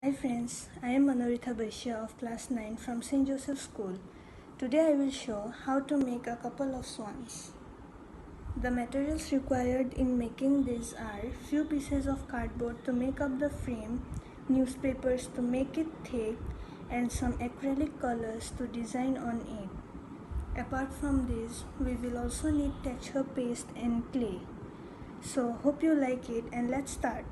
Hi friends, I am Manorita Baishya of class 9 from St. Joseph School. Today I will show how to make a couple of swans. The materials required in making these are few pieces of cardboard to make up the frame, newspapers to make it thick, and some acrylic colors to design on it. Apart from this, we will also need texture paste and clay. So hope you like it and let's start.